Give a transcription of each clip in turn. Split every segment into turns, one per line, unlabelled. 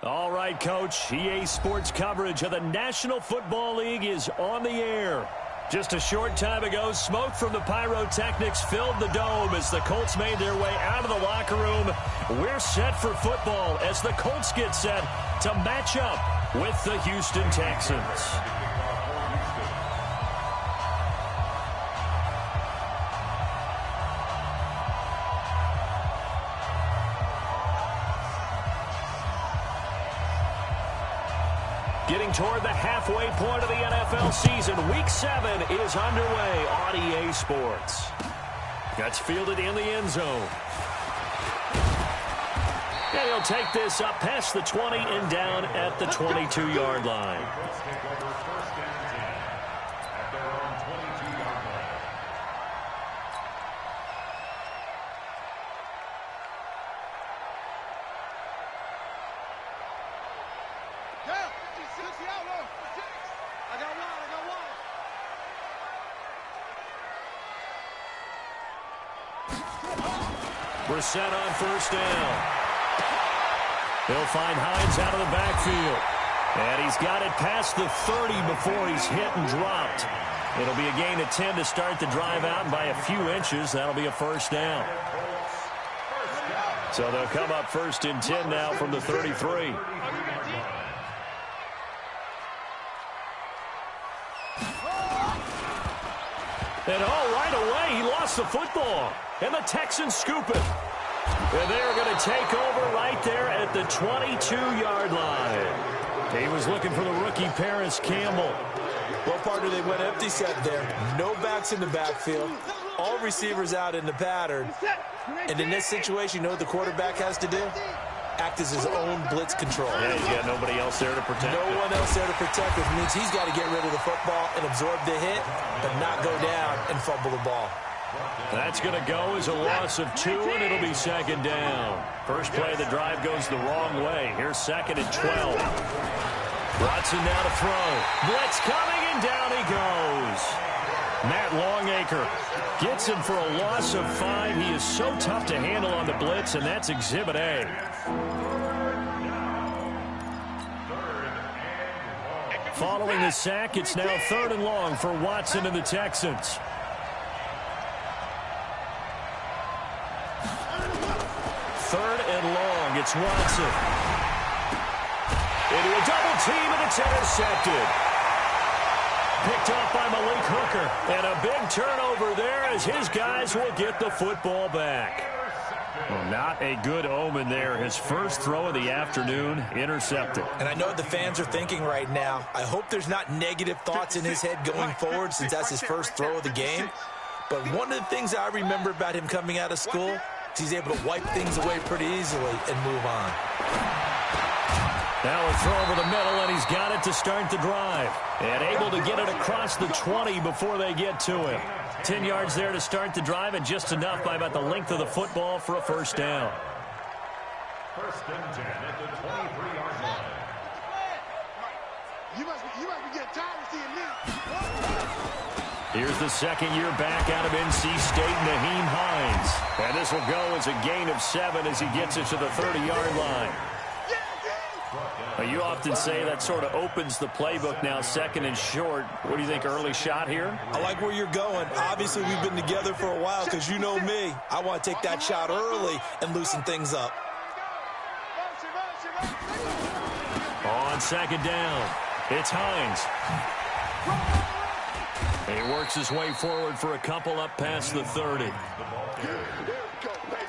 All right, Coach. EA Sports coverage of the National Football League is on the air. Just a short time ago, smoke from the pyrotechnics filled the dome as the Colts made their way out of the locker room. We're set for football as the Colts get set to match up with the Houston Texans. Getting toward the halfway point of the NFL season. Week 7 is underway on EA Sports. That's fielded in the end zone. And he'll take this up past the 20 and down at the 22-yard line. We're set on first down. He'll find Hines out of the backfield. And he's got it past the 30 before he's hit and dropped. It'll be a gain of 10 to start the drive out, and by a few inches, that'll be a first down. So they'll come up first and 10 now from the 33. And right away, he lost the football. And the Texans scoop it. And they're going to take over right there at the 22-yard line. He was looking for the rookie Paris Campbell.
Well, partner, they went empty set there. No backs in the backfield. All receivers out in the pattern. And in this situation, you know what the quarterback has to do? Act as his own blitz control.
Yeah, he's got nobody else there to protect
No one else there to protect, which means he's got to get rid of the football and absorb the hit, but not go down and fumble the ball.
That's going to go as a loss of 2, and it'll be second down. First play of the drive goes the wrong way. Here's second and 12. Watson now to throw. Blitz coming, and down he goes. Matt Longacre gets him for a loss of 5. He is so tough to handle on the blitz, and that's Exhibit A. Following the sack, it's now 3rd and long for Watson and the Texans. Third and long, it's Watson. Into a double team, and it's intercepted. Picked off by Malik Hooker. And a big turnover there as his guys will get the football back. Well, not a good omen there. His first throw of the afternoon, intercepted.
And I know what the fans are thinking right now. I hope there's not negative thoughts in his head going forward since that's his first throw of the game. But one of the things I remember about him coming out of school, he's able to wipe things away pretty easily and move on.
Now a throw over the middle, and he's got it to start the drive. And able to get it across the 20 before they get to him. 10 yards there to start the drive, and just enough by about the length of the football for a first down.
First and 10 at the 23-yard line. You must be getting tired of seeing me.
Here's the second year back out of NC State, Naheem Hines. And this will go as a gain of 7 as he gets it to the 30-yard line. You often say that sort of opens the playbook now, second and short. What do you think, early shot here?
I like where you're going. Obviously, we've been together for a while because you know me. I want to take that shot early and loosen things up.
On second down, it's Hines. He works his way forward for a couple up past the 30.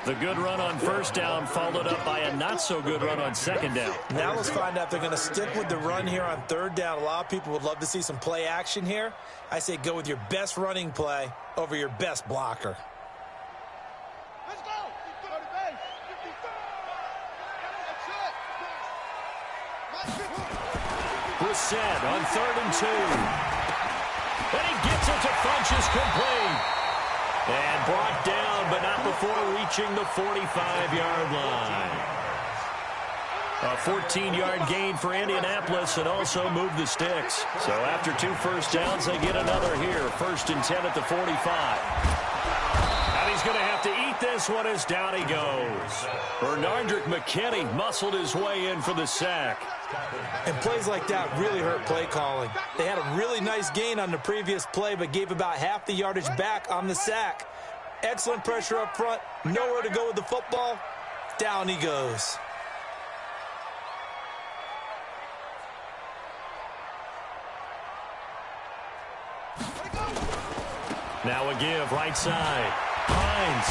The good run on first down followed up by a not-so-good run on second down.
Now let's find out if they're going to stick with the run here on third down. A lot of people would love to see some play action here. I say go with your best running play over your best blocker.
Let's go.
Brissett on 3rd and 2. And he gets it to Funchess complete. And brought down, but not before reaching the 45-yard line. A 14-yard gain for Indianapolis and also moved the sticks. So after 2 first downs, they get another here. 1st and 10 at the 45. And he's going to have to eat get this one as down he goes. Bernardrick McKinney muscled his way in for the sack.
And plays like that really hurt play calling. They had a really nice gain on the previous play, but gave about half the yardage back on the sack. Excellent pressure up front. Nowhere to go with the football. Down he goes.
Now a give, right side. Hines.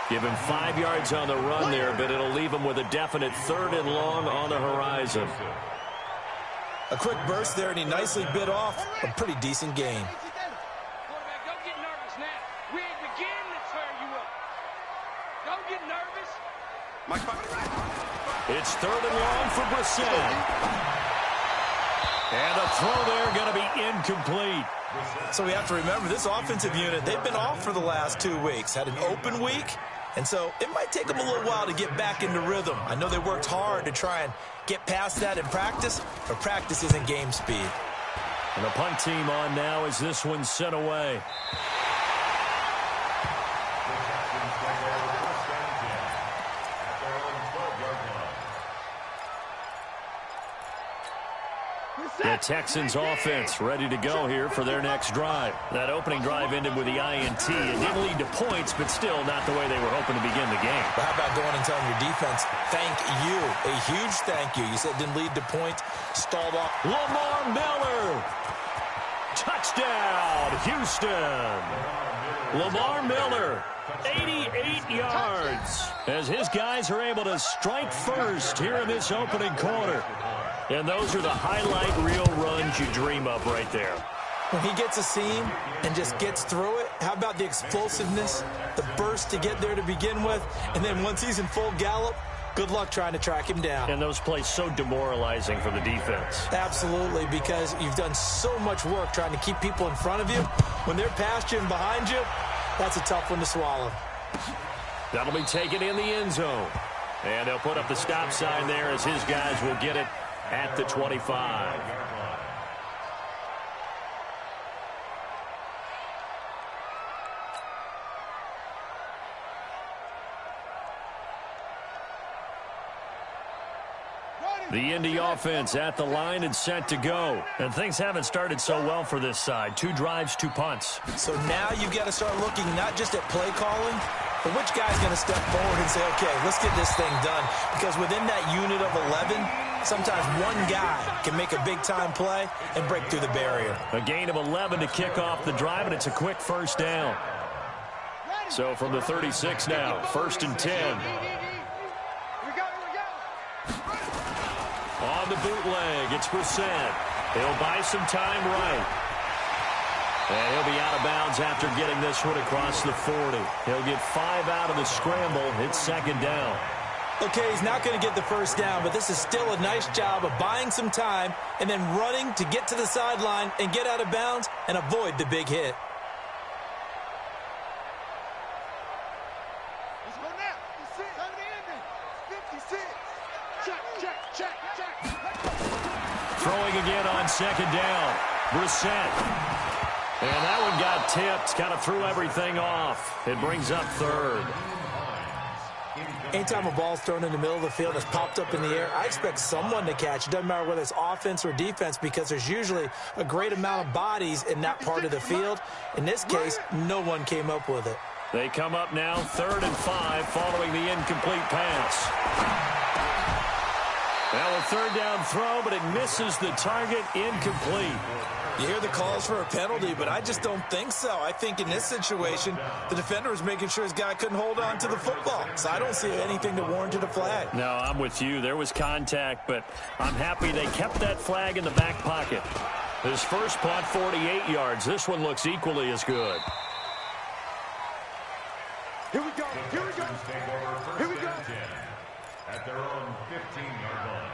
Give him 5 yards on the run there, but it'll leave him with a definite 3rd and long on the horizon.
A quick burst there, and he nicely bit off a pretty decent gain.
Quarterback, don't get nervous now. We ain't beginning to tear you up. Don't get nervous.
It's 3rd and long for Brissett. And the throw there going to be incomplete.
So we have to remember, this offensive unit, they've been off for the last 2 weeks. Had an open week, and so it might take them a little while to get back into rhythm. I know they worked hard to try and get past that in practice, but practice isn't game speed.
And the punt team on now as this one's sent away. The Texans offense ready to go here for their next drive. That opening drive ended with the INT. It didn't lead to points, but still not the way they were hoping to begin the game.
But how about going and telling your defense, thank you, a huge thank you. You said it didn't lead to points, stalled off.
Lamar Miller. Touchdown, Houston. Lamar Miller, 88 yards, as his guys are able to strike first here in this opening quarter. And those are the highlight reel runs you dream of right there.
When he gets a seam and just gets through it, how about the explosiveness, the burst to get there to begin with, and then once he's in full gallop, good luck trying to track him down.
And those plays so demoralizing for the defense.
Absolutely, because you've done so much work trying to keep people in front of you. When they're past you and behind you, that's a tough one to swallow.
That'll be taken in the end zone. And they'll put up the stop sign there as his guys will get it at the 25. The Indy offense at the line and set to go. And things haven't started so well for this side. 2 drives, 2 punts.
So now you've got to start looking not just at play calling, but which guy's going to step forward and say, okay, let's get this thing done. Because within that unit of 11, sometimes one guy can make a big-time play and break through the barrier.
A gain of 11 to kick off the drive, and it's a quick first down. So from the 36 now, 1st and 10. On the bootleg, it's Brissett. He'll buy some time right. And he'll be out of bounds after getting this one across the 40. He'll get 5 out of the scramble. It's 2nd down.
Okay, he's not going to get the first down, but this is still a nice job of buying some time and then running to get to the sideline and get out of bounds and avoid the big hit.
Let's go now. 56. Check.
Throwing again on 2nd down. Brissett. And that one got tipped. Kind of threw everything off. It brings up 3rd.
Anytime a ball's thrown in the middle of the field that's popped up in the air, I expect someone to catch. It doesn't matter whether it's offense or defense because there's usually a great amount of bodies in that part of the field. In this case, no one came up with it.
They come up now 3rd and 5 following the incomplete pass. Now a 3rd down throw, but it misses the target, incomplete.
You hear the calls for a penalty, but I just don't think so. I think in this situation, the defender was making sure his guy couldn't hold on to the football. So I don't see anything to warrant a flag.
No, I'm with you. There was contact, but I'm happy they kept that flag in the back pocket. His first punt, 48 yards. This one looks equally as good.
Here we go.
At their own 15-yard line.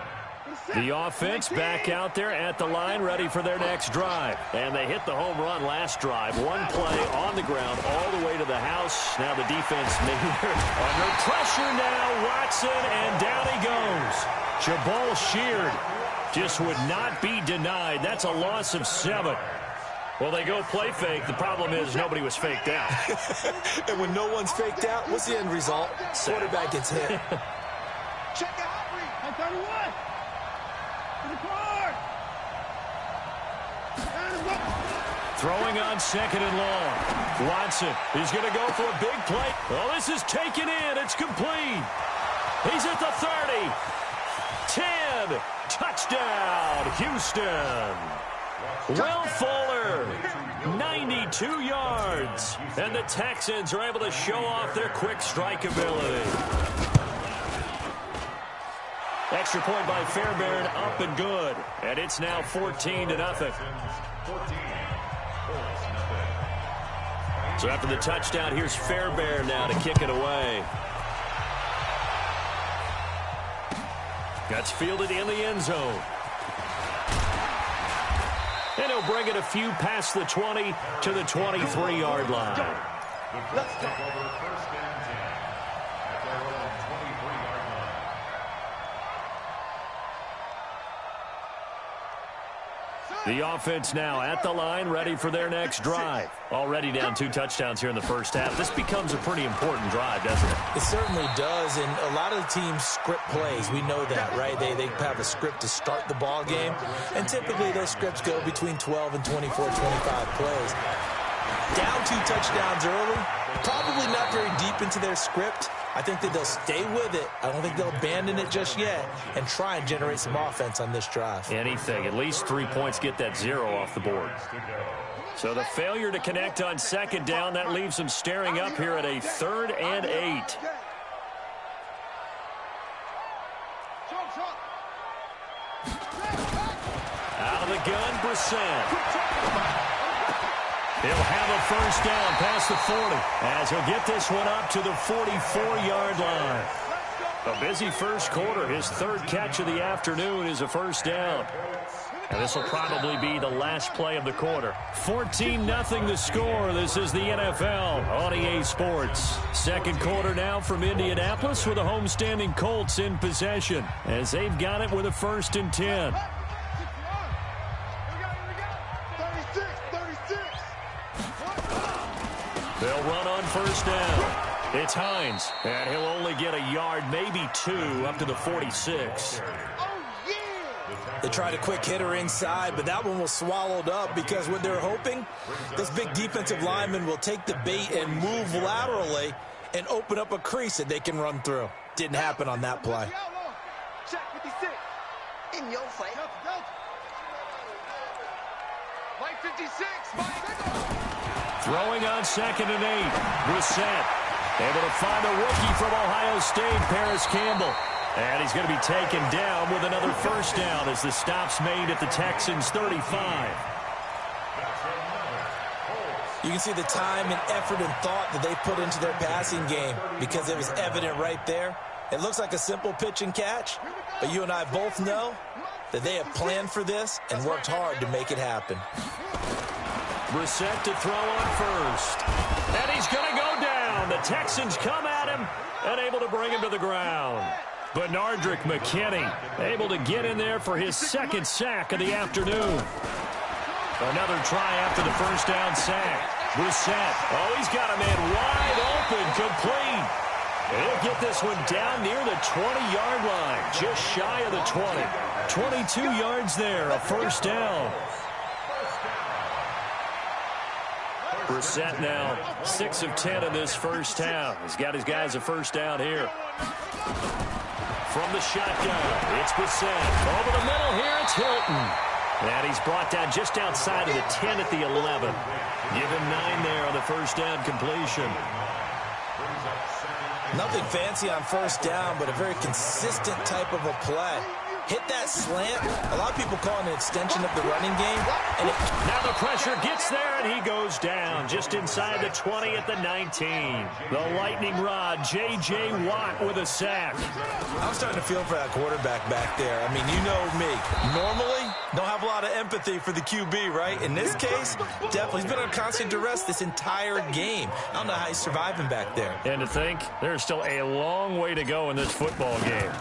The offense back out there at the line, ready for their next drive. And they hit the home run last drive. One play on the ground all the way to the house. Now the defense under pressure now. Watson, and down he goes. Jabal Sheard just would not be denied. That's a loss of 7. Well, they go play fake. The problem is nobody was faked out.
And when no one's faked out, what's the end result? Quarterback gets hit.
Check out. 31. To the car.
Throwing on 2nd and long. Watson, he's going to go for a big play. Oh, this is taken in. It's complete. He's at the 30. 10. Touchdown, Houston. Will Fuller, 92 yards. And the Texans are able to show off their quick strike ability. Extra point by Fairbairn, up and good. And it's now 14-0. So after the touchdown, here's Fairbairn now to kick it away. That's fielded in the end zone. And he'll bring it a few past the 20 to the 23-yard line.
Let's go.
The offense now at the line, ready for their next drive. Already down 2 touchdowns here in the first half. This becomes a pretty important drive, doesn't it?
It certainly does, and a lot of the teams script plays. We know that, right? They have a script to start the ball game, and typically those scripts go between 12 and 24, 25 plays. Down 2 touchdowns early, probably not very deep into their script. I think that they'll stay with it. I don't think they'll abandon it just yet and try and generate some offense on this drive.
Anything. At least 3 points, get that 0 off the board. So the failure to connect on 2nd down, that leaves them staring up here at a 3rd and 8. Out of the gun, Brissett. He'll have a first down past the 40 as he'll get this one up to the 44-yard line. A busy first quarter. His 3rd catch of the afternoon is a first down. And this will probably be the last play of the quarter. 14-0 the score. This is the NFL on EA Sports. 2nd quarter now from Indianapolis with the homestanding Colts in possession as they've got it with a 1st and 10. They'll run on first down. It's Hines, and he'll only get a yard, maybe 2, up to the 46.
They tried a quick hitter inside, but that one was swallowed up because what they're hoping, this big defensive lineman will take the bait and move laterally and open up a crease that they can run through. Didn't happen on that play.
Check 56. In your face. Mike 56.
Throwing on 2nd and 8. Brissett able to find a rookie from Ohio State, Paris Campbell. And he's going to be taken down with another first down as the stop's made at the Texans' 35.
You can see the time and effort and thought that they put into their passing game because it was evident right there. It looks like a simple pitch and catch, but you and I both know that they have planned for this and worked hard to make it happen.
Brissett to throw on first. And he's going to go down. The Texans come at him and able to bring him to the ground. Bernardrick McKinney able to get in there for his 2nd sack of the afternoon. Another try after the first down sack. Brissett. Oh, he's got a man wide open, complete. He'll get this one down near the 20-yard line, just shy of the 20. 22 yards there, a first down. Brissett now 6 of 10 in this first half. He's got his guys a first down here. From the shotgun, it's Brissett. Over the middle here, it's Hilton. And he's brought down just outside of the 10 at the 11. Give him 9 there on the first down completion.
Nothing fancy on first down, but a very consistent type of a play. Hit that slant. A lot of people call it an extension of the running game. And
now the pressure gets there, and he goes down just inside the 20 at the 19. The lightning rod, J.J. Watt with a sack.
I'm starting to feel for that quarterback back there. I mean, you know me. Normally, don't have a lot of empathy for the QB, right? In this case, definitely. He's been on constant duress this entire game. I don't know how he's surviving back there.
And to think, there's still a long way to go in this football game.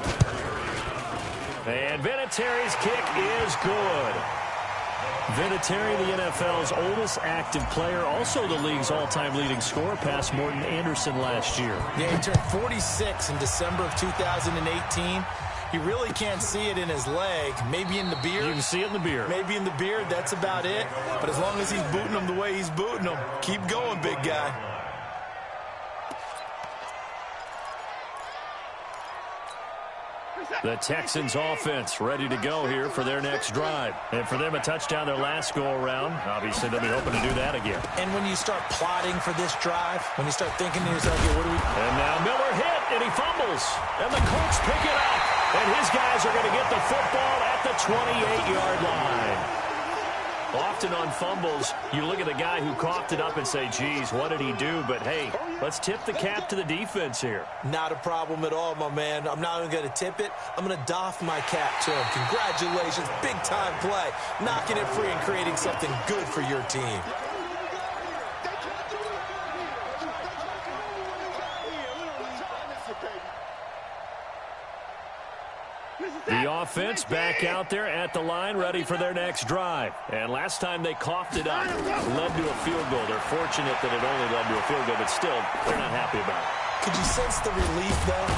And Vinatieri's kick is good. Vinatieri, the NFL's oldest active player, also the league's all-time leading scorer, past Morton Anderson last year.
Yeah, he turned 46 in December of 2018. You really can't see it in his leg. Maybe in the beard.
You can see it in the beard.
Maybe in the beard. That's about it. But as long as he's booting them the way he's booting them, keep going, big guy.
The Texans offense ready to go here for their next drive. And for them, a touchdown their last go-around. Obviously, they'll be hoping to do that again.
And when you start plotting for this drive, when you start thinking to yourself, okay, what do we...
And now Miller hit, and he fumbles. And the Colts pick it up. And his guys are going to get the football at the 28-yard line. Often on fumbles, you look at the guy who coughed it up and say, geez, what did he do? But, hey, let's tip the cap to the defense here.
Not a problem at all, my man. I'm not even going to tip it. I'm going to doff my cap to him. Congratulations. Big-time play. Knocking it free and creating something good for your team.
The offense back out there at the line, ready for their next drive. And last time they coughed it up, led to a field goal. They're fortunate that it only led to a field goal, but still, they're not happy about it.
Could you sense the relief, though,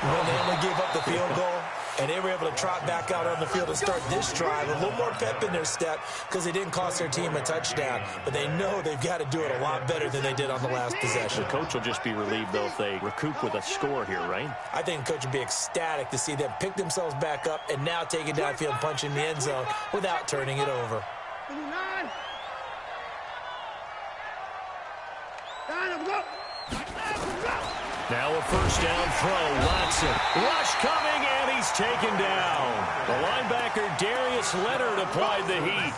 when they only gave up the field goal? And they were able to trot back out on the field and start this drive. A little more pep in their step because they didn't cost their team a touchdown. But they know they've got to do it a lot better than they did on the last possession.
The coach will just be relieved, though, if they recoup with a score here, right?
I think the coach would be ecstatic to see them pick themselves back up and now take it downfield and punch in the end zone without turning it over.
Now a first down throw. Watson. Rush coming, and he's taken down. The linebacker, Darius Leonard, applied the heat.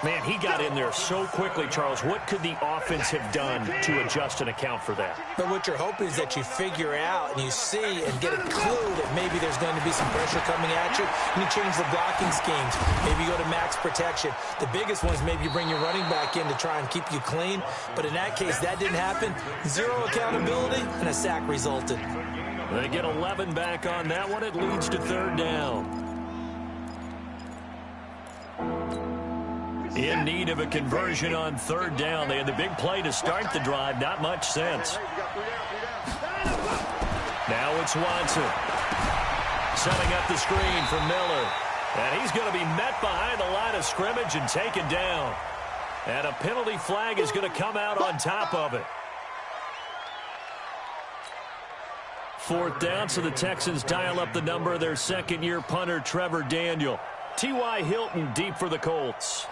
Man, he got in there so quickly, Charles. What could the offense have done to adjust and account for that?
But what you're hoping is that you figure out and you see and get a clue that maybe there's going to be some pressure coming at you, and you change the blocking schemes. Maybe you go to max protection. The biggest one is maybe you bring your running back in to try and keep you clean. But in that case, that didn't happen. Zero accountability, and a sack resulted.
They get 11 back on that one. It leads to third down. In need of a conversion on third down. They had the big play to start the drive. Not much sense. Now it's Watson. Setting up the screen for Miller. And he's going to be met behind the line of scrimmage and taken down. And a penalty flag is going to come out on top of it. Fourth down, so the Texans dial up the number of their second-year punter, Trevor Daniel. T.Y. Hilton deep for the Colts.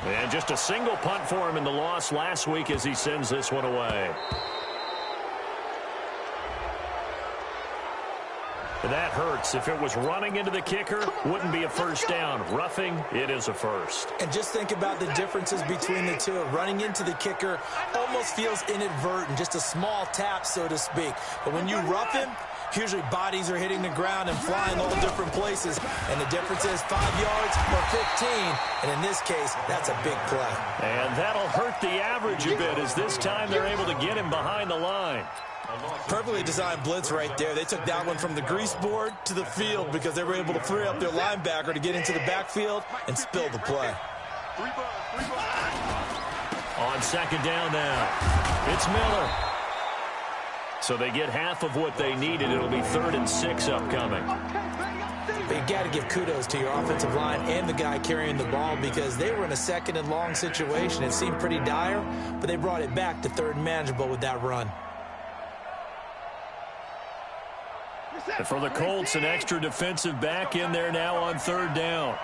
And just a single punt for him in the loss last week as he sends this one away. That hurts. If it was running into the kicker, wouldn't be a first down. Roughing, it is a first.
And just think about the differences between the two. Running into the kicker almost feels inadvertent, just a small tap, so to speak. But when you rough him, usually bodies are hitting the ground and flying all different places. And the difference is 5 yards or 15. And in this case, that's a big play.
And that'll hurt the average a bit as this time they're able to get him behind the line.
Perfectly designed blitz right there. They took that one from the grease board to the field because they were able to free up their linebacker to get into the backfield and spill the play.
On second down now, it's Miller. So they get half of what they needed. It'll be 3rd and 6 upcoming.
But you got to give kudos to your offensive line and the guy carrying the ball because they were in a second and long situation. It seemed pretty dire, but they brought it back to 3rd and manageable with that run.
And for the Colts, an extra defensive back in there now on 3rd down.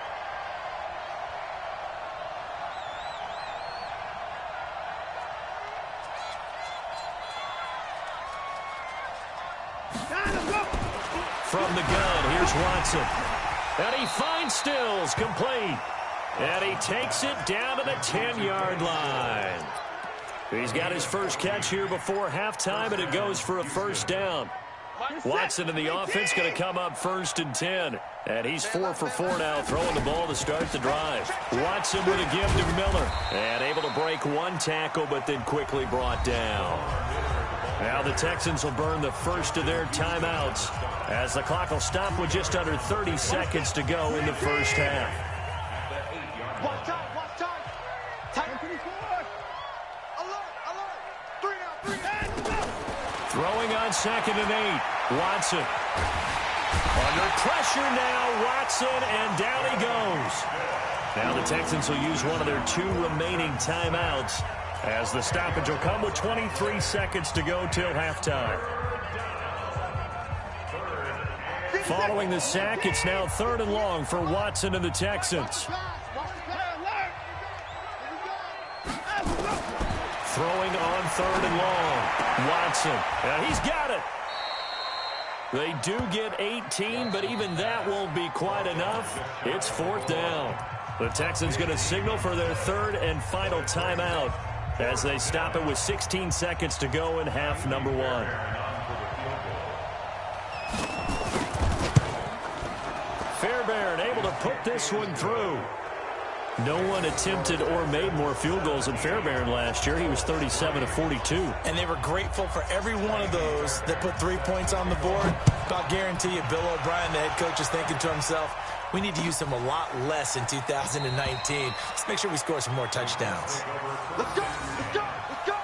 From the gun, here's Watson. And he finds Stills, complete. And he takes it down to the 10-yard line. He's got his first catch here before halftime, and it goes for a first down. Watson and the offense going to come up 1st and 10. And he's 4 for 4 now, throwing the ball to start the drive. Watson with a give to Miller. And able to break one tackle, but then quickly brought down. Now the Texans will burn the first of their timeouts as the clock will stop with just under 30 seconds to go in the first half.
Watch time, watch time. Time. Alert, alert. 3 down.
Throwing on 2nd and 8. Watson. Under pressure now, Watson, and down he goes. Now the Texans will use one of their 2 remaining timeouts as the stoppage will come with 23 seconds to go till halftime. Following the sack, it's now 3rd and long for Watson and the Texans. Throwing on 3rd and long. Watson. And he's got it. They do get 18, but even that won't be quite enough. It's 4th down. The Texans going to signal for their 3rd and final timeout as they stop it with 16 seconds to go in half number 1. Fairbairn able to put this one through. No one attempted or made more field goals than Fairbairn last year. He was 37 of 42.
And they were grateful for every one of those that put 3 points on the board. But I'll guarantee you, Bill O'Brien, the head coach, is thinking to himself, we need to use him a lot less in 2019. Let's make sure we score some more touchdowns.
Let's go, let's go, let's go.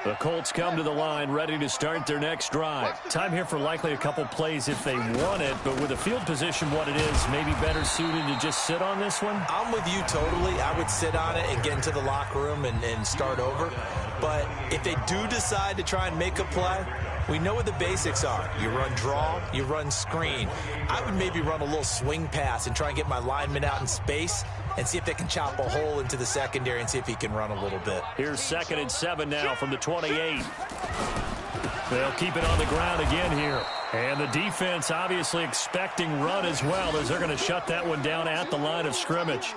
The Colts come to the line ready to start their next drive. Time here for likely a couple plays if they want it, but with the field position what it is, maybe better suited to just sit on this one?
I'm with you totally. I would sit on it and get into the locker room and start over. But if they do decide to try and make a play, we know what the basics are. You run draw, you run screen. I would maybe run a little swing pass and try and get my lineman out in space and see if they can chop a hole into the secondary and see if he can run a little bit.
Here's 2nd and 7 now from the 28. They'll keep it on the ground again here. And the defense obviously expecting run as well as they're going to shut that one down at the line of scrimmage.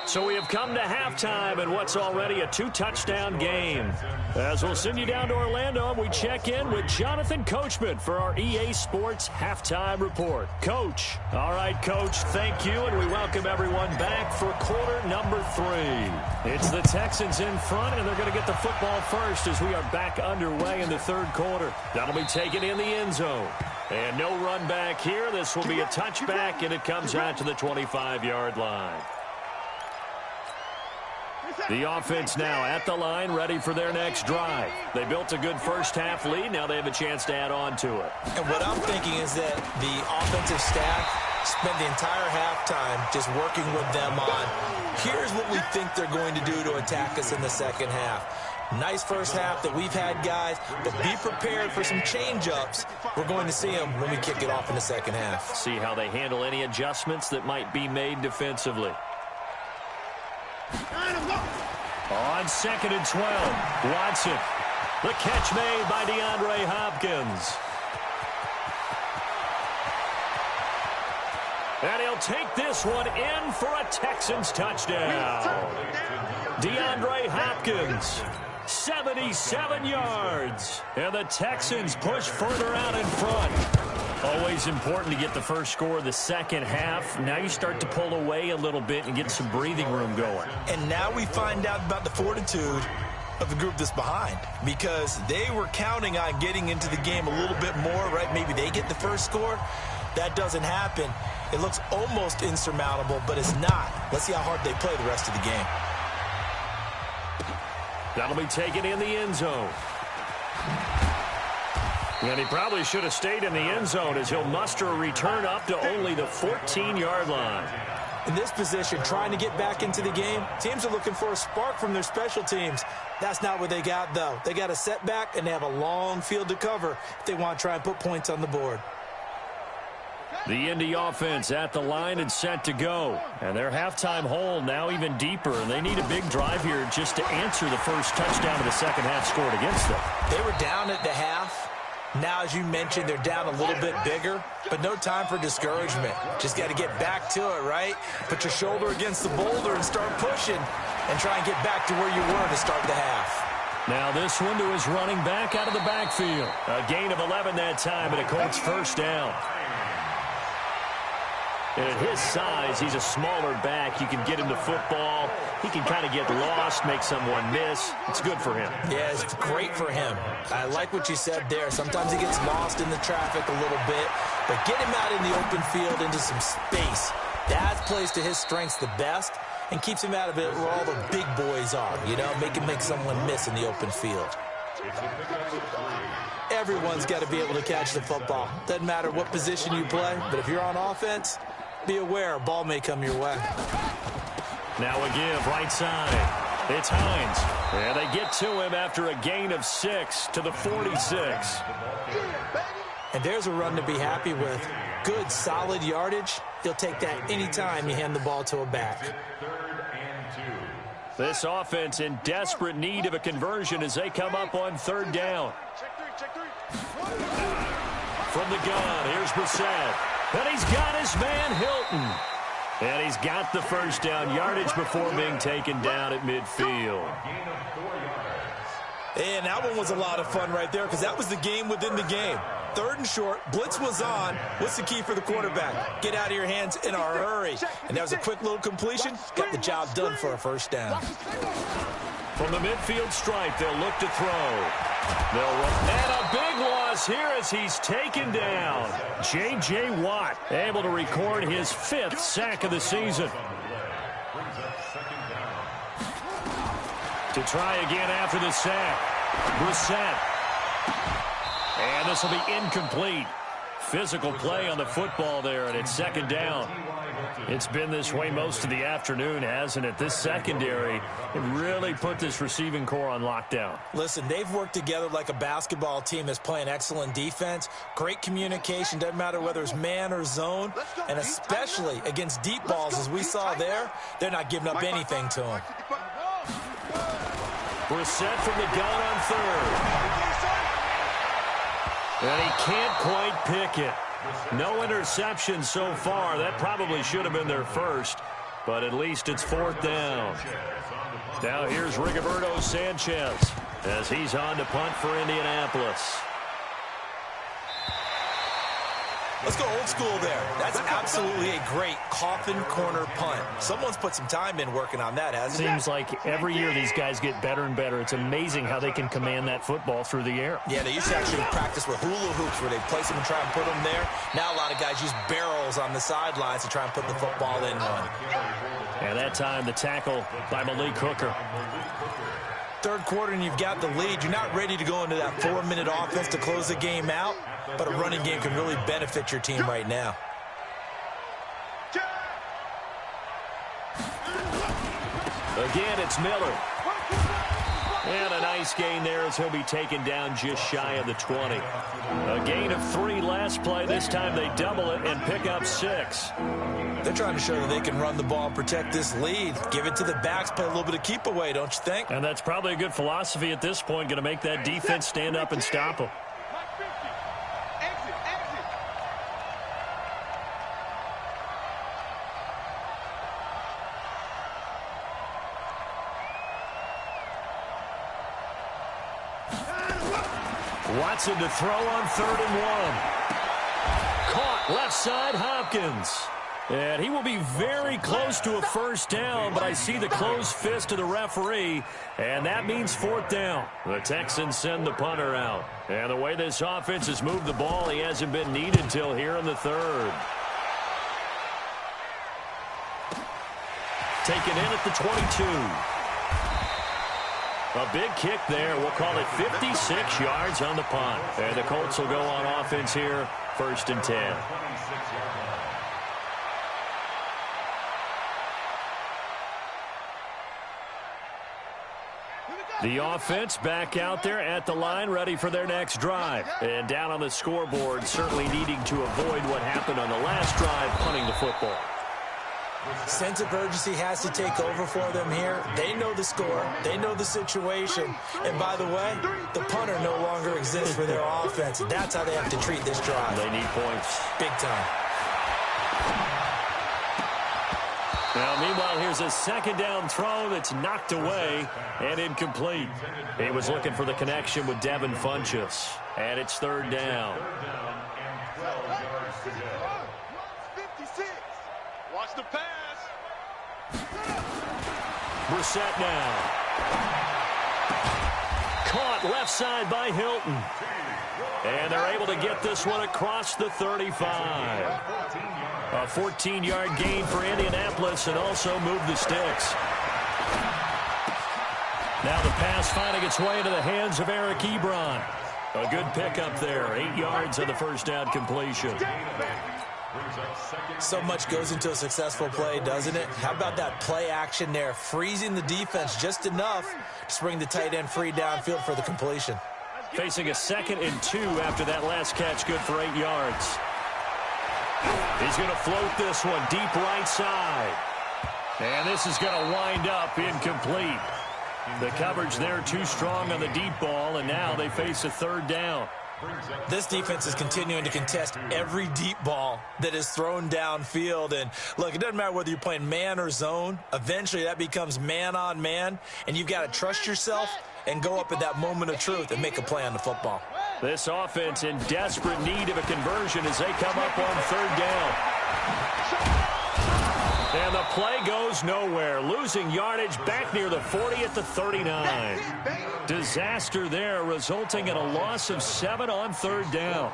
So we have come to halftime in what's already a 2-touchdown game. As we'll send you down to Orlando, we check in with Jonathan Coachman for our EA Sports Halftime Report. Coach. All right, Coach, thank you, and we welcome everyone back for quarter number 3. It's the Texans in front, and they're going to get the football first as we are back underway in the 3rd quarter. That'll be taken in the end zone. And no run back here. This will be a touchback, and it comes out to the 25-yard line. The offense now at the line, ready for their next drive. They built a good first-half lead. Now they have a chance to add on to it.
And what I'm thinking is that the offensive staff spent the entire halftime just working with them on, here's what we think they're going to do to attack us in the second half. Nice first half that we've had, guys, but be prepared for some change-ups. We're going to see them when we kick it off in the second half.
See how they handle any adjustments that might be made defensively. On 2nd and 12, Watson. The catch made by DeAndre Hopkins. And he'll take this one in for a Texans touchdown. DeAndre Hopkins, 77 yards. And the Texans push further out in front. Always important to get the first score of the second half. Now you start to pull away a little bit and get some breathing room going.
And now we find out about the fortitude of the group that's behind, because they were counting on getting into the game a little bit more, right? Maybe they get the first score. That doesn't happen. It looks almost insurmountable, but it's not. Let's see how hard they play the rest of the game.
That'll be taken in the end zone. And he probably should have stayed in the end zone as he'll muster a return up to only the 14-yard line.
In this position, trying to get back into the game, teams are looking for a spark from their special teams. That's not what they got, though. They got a setback, and they have a long field to cover if they want to try and put points on the board.
The Indy offense at the line and set to go. And their halftime hole now even deeper, and they need a big drive here just to answer the first touchdown of the second half scored against them.
They were down at the half. Now, as you mentioned, they're down a little bit bigger, but no time for discouragement. Just got to get back to it, right? Put your shoulder against the boulder and start pushing and try and get back to where you were to start the half.
Now this one to his running back out of the backfield. A gain of 11 that time, and a Colts first down. And at his size, he's a smaller back. You can get him the football. He can kind of get lost, make someone miss. It's good for him.
Yeah, it's great for him. I like what you said there. Sometimes he gets lost in the traffic a little bit, but get him out in the open field into some space. That plays to his strengths the best and keeps him out of it where all the big boys are, you know, make someone miss in the open field. Everyone's got to be able to catch the football. Doesn't matter what position you play, but if you're on offense, be aware a ball may come your way.
Now a give right side. It's Hines. And they get to him after a gain of 6 to the 46.
And there's a run to be happy with. Good, solid yardage. You'll take that anytime you hand the ball to a back.
This offense in desperate need of a conversion as they come up on 3rd down. From the gun, here's Brissett. And he's got his man Hilton. And he's got the first down yardage before being taken down at midfield.
And that one was a lot of fun right there because that was the game within the game. 3rd and short, blitz was on. What's the key for the quarterback? Get out of your hands in a hurry. And that was a quick little completion. Got the job done for a first down.
From the midfield stripe, they'll look to throw. They'll run. And a big loss here as he's taken down. J.J. Watt able to record his 5th sack of the season. To try again after the sack. Brissett. And this will be incomplete. Physical play on the football there, and it's 2nd down. It's been this way most of the afternoon, hasn't it? This secondary, it really put this receiving core on lockdown.
Listen, they've worked together like a basketball team that's playing excellent defense. Great communication, doesn't matter whether it's man or zone. And especially against deep balls, as we saw there, they're not giving up anything to them.
Brissett from the gun on 3rd. And he can't quite pick it. No interception so far. That probably should have been their first, but at least it's 4th down. Now here's Rigoberto Sanchez as he's on to punt for Indianapolis.
Let's go old school there. That's absolutely a great coffin corner punt. Someone's put some time in working on that, hasn't it?
Seems like every year these guys get better and better. It's amazing how they can command that football through the air.
Yeah, they used to actually practice with hula hoops where they place them and try and put them there. Now a lot of guys use barrels on the sidelines to try and put the football in one.
And that time the tackle by Malik Hooker.
3rd quarter and you've got the lead. You're not ready to go into that 4-minute offense to close the game out, but a running game can really benefit your team right now.
Again, it's Miller. And a nice gain there as he'll be taken down just shy of the 20. A gain of 3 last play. This time they double it and pick up 6.
They're trying to show that they can run the ball and protect this lead. Give it to the backs, play a little bit of keep away, don't you think?
And that's probably a good philosophy at this point. Going to make that defense stand up and stop them. Watson to throw on 3rd and 1. Caught left side, Hopkins. And he will be very close to a first down, but I see the closed fist of the referee, and that means 4th down. The Texans send the punter out. And the way this offense has moved the ball, he hasn't been needed till here in the 3rd. Taken in at the 22. A big kick there. We'll call it 56 yards on the punt. And the Colts will go on offense here, 1st and 10. The offense back out there at the line, ready for their next drive. And down on the scoreboard, certainly needing to avoid what happened on the last drive, punting the football.
Sense of urgency has to take over for them here. They know the score. They know the situation. And by the way, the punter no longer exists for their offense. That's how they have to treat this drive.
They need points.
Big time.
Now, meanwhile, here's a 2nd down throw that's knocked away and incomplete. He was looking for the connection with Devin Funchess. And it's 3rd down.
the pass.
Brissett now. Caught left side by Hilton. And they're able to get this one across the 35. A 14-yard gain for Indianapolis and also move the sticks. Now the pass finding its way into the hands of Eric Ebron. A good pickup there. 8 yards on the first down completion.
So much goes into a successful play, doesn't it? How about that play action there, freezing the defense just enough to bring the tight end free downfield for the completion.
Facing a 2nd and 2 after that last catch, good for 8 yards. He's going to float this one deep right side. And this is going to wind up incomplete. The coverage there too strong on the deep ball, and now they face a 3rd down.
This defense is continuing to contest every deep ball that is thrown downfield. And look, it doesn't matter whether you're playing man or zone. Eventually that becomes man on man, and you've got to trust yourself and go up at that moment of truth and make a play on the football.
This offense in desperate need of a conversion as they come up on 3rd down. And the play goes nowhere. Losing yardage back near the 40 at the 39. Disaster there, resulting in a loss of 7 on 3rd down.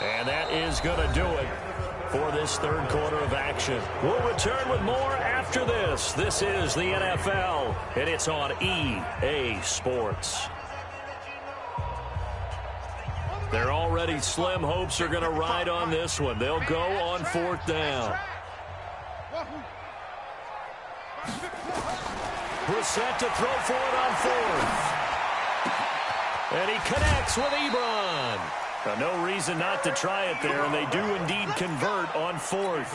And that is going to do it for this 3rd quarter of action. We'll return with more after this. This is the NFL, and it's on EA Sports. Their already slim hopes are going to ride on this one. They'll go on 4th down. Brissett to throw for it on 4th. And he connects with Ebron. No reason not to try it there, and they do indeed convert on 4th.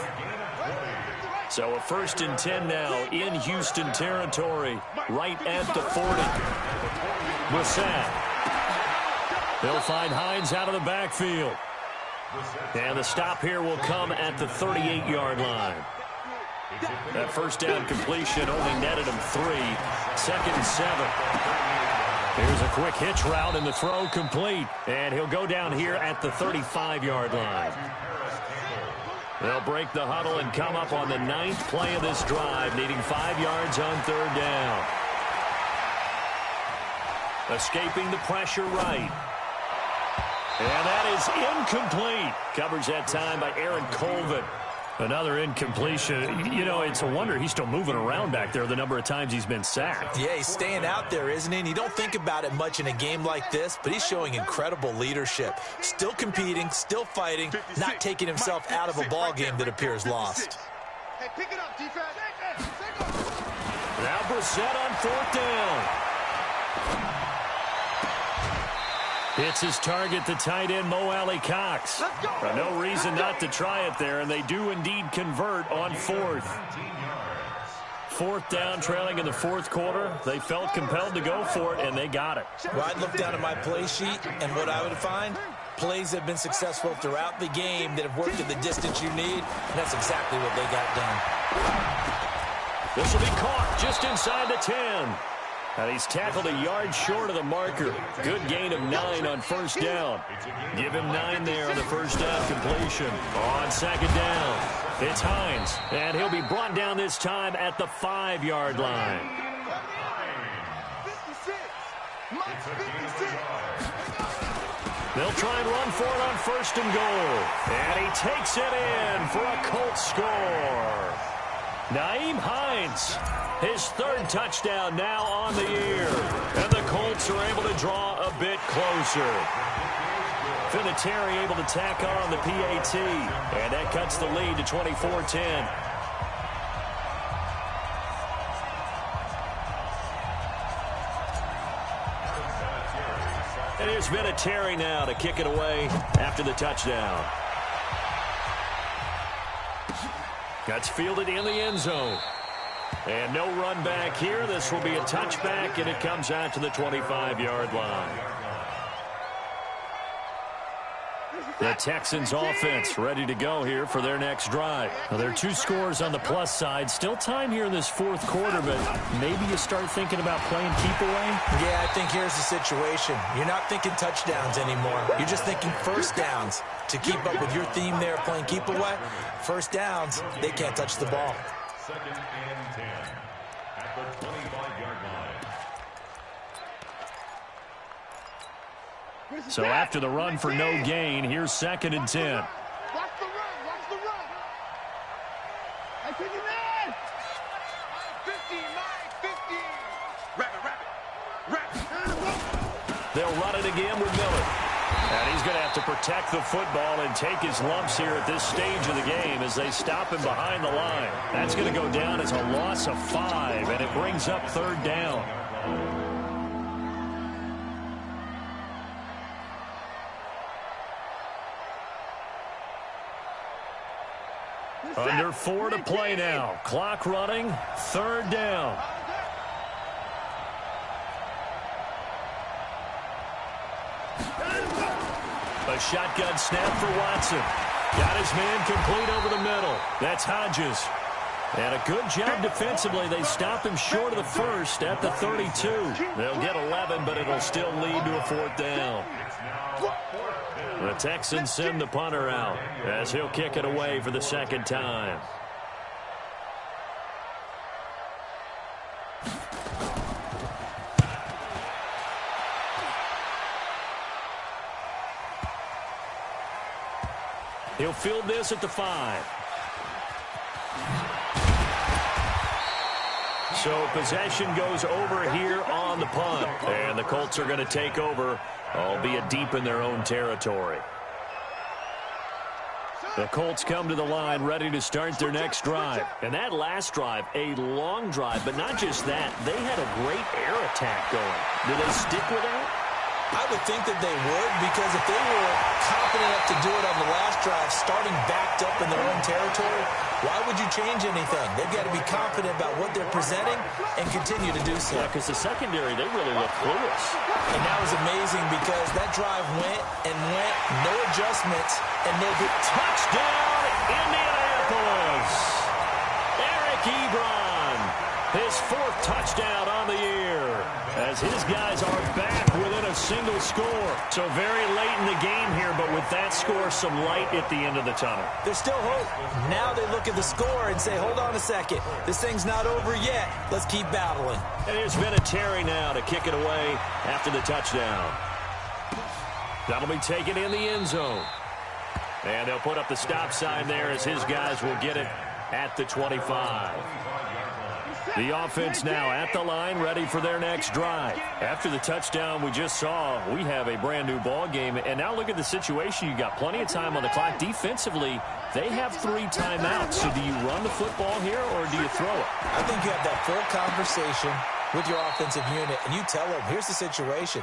So a 1st and 10 now in Houston territory, right at the 40. Brissett. They'll find Hines out of the backfield. And the stop here will come at the 38-yard line. That 1st down completion only netted him 3. 2nd and 7. Here's a quick hitch route, and the throw complete. And he'll go down here at the 35-yard line. They'll break the huddle and come up on the 9th play of this drive, needing 5 yards on 3rd down. Escaping the pressure right. And that is incomplete. Coverage that time by Aaron Colvin. Another incompletion. You know, it's a wonder he's still moving around back there the number of times he's been sacked.
Yeah, he's staying out there, isn't he? And you don't think about it much in a game like this, but he's showing incredible leadership. Still competing, still fighting, not taking himself out of a ball game that appears lost.
Hey, pick it up, defense.
Now Brissett on 4th down. Hits his target, the tight end, Mo Alley Cox. No reason not to try it there, and they do indeed convert on 4th. 4th down, trailing in the 4th quarter. They felt compelled to go for it, and they got it.
Well, I'd look down at my play sheet, and what I would find, plays have been successful throughout the game that have worked at the distance you need, and that's exactly what they got done.
This will be caught just inside the 10. And he's tackled a yard short of the marker. Good gain of 9 on 1st down. Give him 9 there on the 1st down completion. On 2nd down, it's Hines. And he'll be brought down this time at the 5-yard line. They'll try and run for it on 1st and goal. And he takes it in for a Colts score. Nyheim Hines. His 3rd touchdown now on the year. And the Colts are able to draw a bit closer. Vinatieri able to tack on the PAT. And that cuts the lead to 24-10. And here's Vinatieri now to kick it away after the touchdown. That's fielded in the end zone. And no run back here. This will be a touchback, and it comes out to the 25-yard line. The Texans offense ready to go here for their next drive. Now, there are 2 scores on the plus side. Still time here in this fourth quarter, but maybe you start thinking about playing keep away?
Yeah, I think here's the situation. You're not thinking touchdowns anymore. You're just thinking first downs. To keep up with your theme there, playing keep away, first downs, they can't touch the ball.
2nd and 10 at the 25-yard line.
So after the run for no gain, here's 2nd and 10.
Watch the run. Watch the run. I take it in. 50, 50. Wrap it.
They'll run it again with Miller. And he's going to have to protect the football and take his lumps here at this stage of the game as they stop him behind the line. That's going to go down as a loss of 5, and it brings up 3rd down. Under 4 to play now. Clock running. 3rd down. A shotgun snap for Watson. Got his man complete over the middle. That's Hodges. And a good job defensively. They stop him short of the first at the 32. They'll get 11, but it'll still lead to a 4th down. The Texans send the punter out as he'll kick it away for the 2nd time. He'll field this at the 5. So possession goes over here on the punt. And the Colts are going to take over, albeit deep in their own territory. The Colts come to the line ready to start their next drive. And that last drive, a long drive, but not just that. They had a great air attack going. Do they stick with that?
I would think that they would, because if they were confident enough to do it on the last drive, starting backed up in their own territory, why would you change anything? They've got to be confident about what they're presenting and continue to do so.
Yeah, because the secondary, they really look clueless.
And that was amazing because that drive went and went, no adjustments, and no good.
Touchdown, Indianapolis! Eric Ebron, his 4th touchdown on the year, as his guys are back within a single score. So very late in the game here, but with that score, some light at the end of the tunnel.
There's still hope. Now they look at the score and say, hold on a second. This thing's not over yet. Let's keep battling.
And there's been a Terry now to kick it away after the touchdown. That'll be taken in the end zone. And they'll put up the stop sign there as his guys will get it at the 25. The offense now at the line, ready for their next drive. After the touchdown we just saw, we have a brand new ball game. And now look at the situation. You got plenty of time on the clock. Defensively, they have 3 timeouts. So do you run the football here or do you throw it?
I think you have that full conversation with your offensive unit, and you tell them, here's the situation.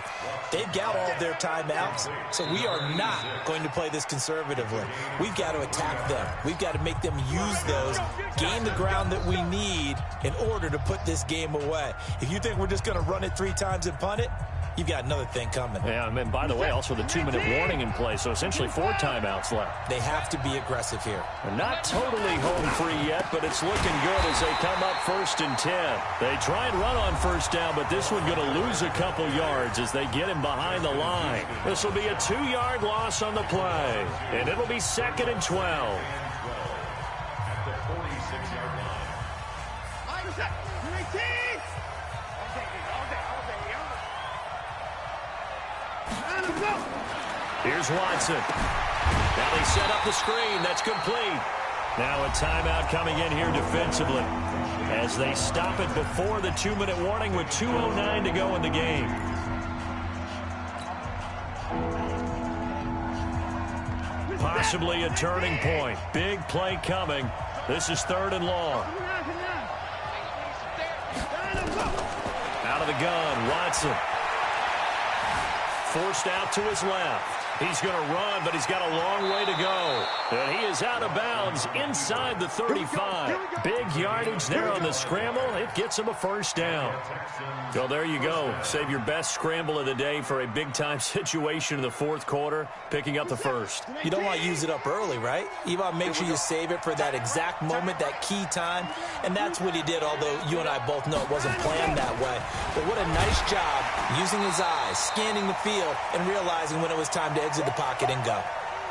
They've got all of their timeouts, so we are not going to play this conservatively. We've got to attack them. We've got to make them use those, gain the ground that we need in order to put this game away. If you think we're just going to run it 3 times and punt it, you've got another thing coming.
Yeah, and by the way, also the 2-minute warning in play, so essentially 4 timeouts left.
They have to be aggressive here.
They're not totally home free yet, but it's looking good as they come up 1st and 10. They try and run on 1st down, but this one going to lose a couple yards as they get him behind the line. This will be a 2-yard loss on the play, and it'll be 2nd and 12.
At the 46-yard line.
Here's Watson. Now they set up the screen. That's complete. Now a timeout coming in here defensively as they stop it before the 2-minute warning with 2:09 to go in the game. Possibly a turning point. Big play coming. This is 3rd and long. Out of the gun, Watson. forced out to his left. He's going to run, but he's got a long way to go. And he is out of bounds inside the 35. Big yardage there on the scramble. It gets him a first down. So there you go. Save your best scramble of the day for a big-time situation in the fourth quarter, picking up the first.
You don't want to use it up early, right? You want to make sure you save it for that exact moment, that key time. And that's what he did, although you and I both know it wasn't planned that way. But what a nice job using his eyes, scanning the field, and realizing when it was time to exit the pocket and go.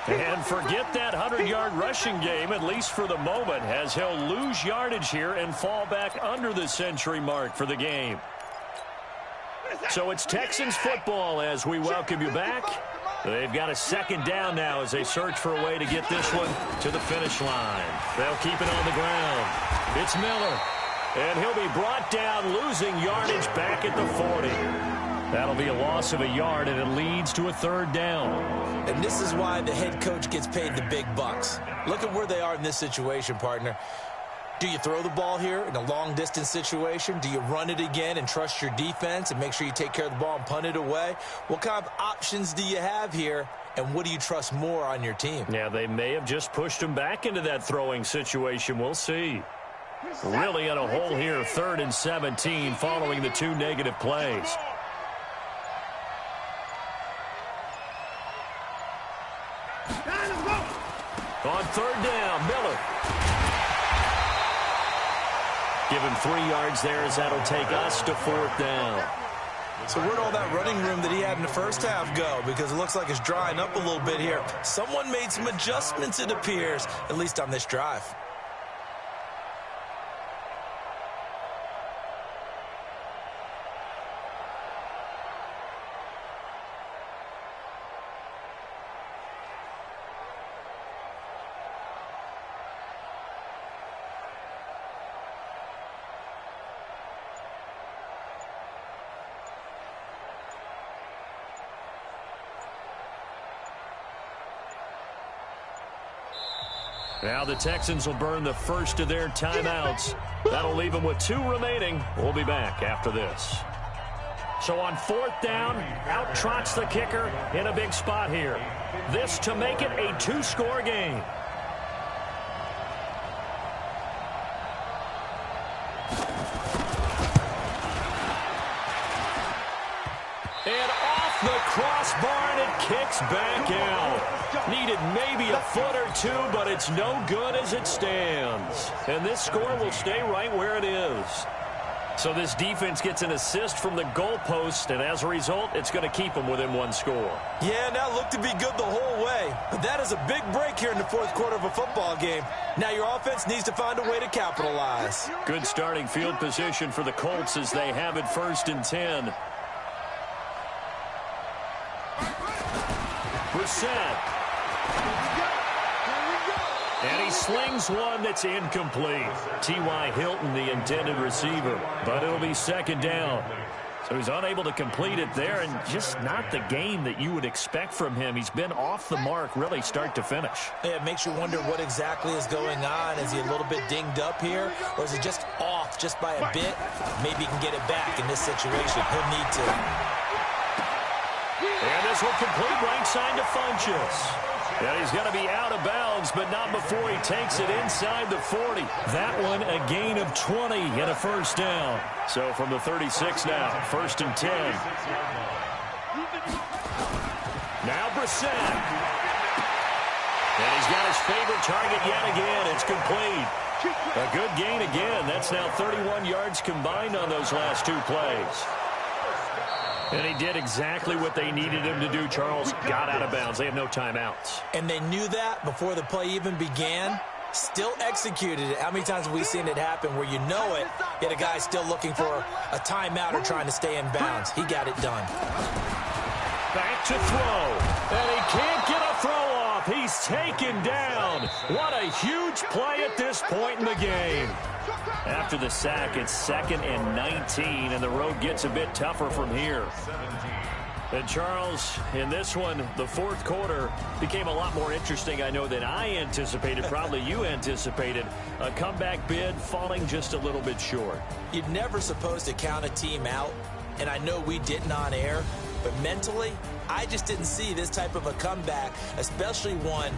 And forget that 100-yard rushing game, at least for the moment, as he'll lose yardage here and fall back under the century mark for the game. So it's Texans football as we welcome you back. They've got a second down now as they search for a way to get this one to the finish line. They'll keep it on the ground. It's Miller. And he'll be brought down, losing yardage back at the 40. That'll be a loss of a yard, and it leads to a third down.
And this is why the head coach gets paid the big bucks. Look at where they are in this situation, partner. Do you throw the ball here in a long-distance situation? Do you run it again and trust your defense and make sure you take care of the ball and punt it away? What kind of options do you have here, and what do you trust more on your team?
Yeah, they may have just pushed him back into that throwing situation. We'll see. Really in a hole here, 3rd and 17, following the 2 negative plays. On 3rd down, Miller. Give him 3 yards there as that'll take us to 4th down.
So where'd all that running room that he had in the first half go? Because it looks like it's drying up a little bit here. Someone made some adjustments, it appears, at least on this drive.
Now the Texans will burn the first of their timeouts. That'll leave them with 2 remaining. We'll be back after this. So on 4th down, out trots the kicker in a big spot here. This to make it a 2-score game. And off the crossbar, and it kicks back out. Needed maybe a foot or 2, but it's no good as it stands. And this score will stay right where it is. So this defense gets an assist from the goalpost, and as a result, it's going to keep them within 1 score.
Yeah, that looked to be good the whole way. But that is a big break here in the 4th quarter of a football game. Now your offense needs to find a way to capitalize.
Good starting field position for the Colts as they have it 1st and 10. Brissett. And he slings one that's incomplete. T.Y. Hilton, the intended receiver. But it'll be 2nd down. So he's unable to complete it there, and just not the game that you would expect from him. He's been off the mark really start to finish.
Yeah, it makes you wonder what exactly is going on. Is he a little bit dinged up here, or is he just off just by a bit? Maybe he can get it back in this situation. He'll need to.
And this will complete right side to Funchess. And he's going to be out of bounds, but not before he takes it inside the 40. That one a gain of 20 and a first down. So from the 36 now, 1st and 10. Now Brissett. And he's got his favorite target yet again. It's complete. A good gain again. That's now 31 yards combined on those last 2 plays. And he did exactly what they needed him to do, Charles. Got out of bounds. They have no timeouts.
And they knew that before the play even began. Still executed it. How many times have we seen it happen where you know it, yet a guy's still looking for a timeout or trying to stay in bounds? He got it done.
Back to throw. And he can't get a throw off. He's taken down. What a huge play at this point in the game. After the sack, it's 2nd and 19, and the road gets a bit tougher from here. And Charles, in this one, the 4th quarter became a lot more interesting, I know, than I anticipated. Probably you anticipated. A comeback bid falling just a little bit short.
You're never supposed to count a team out, and I know we didn't on air, But mentally, I just didn't see this type of a comeback, especially one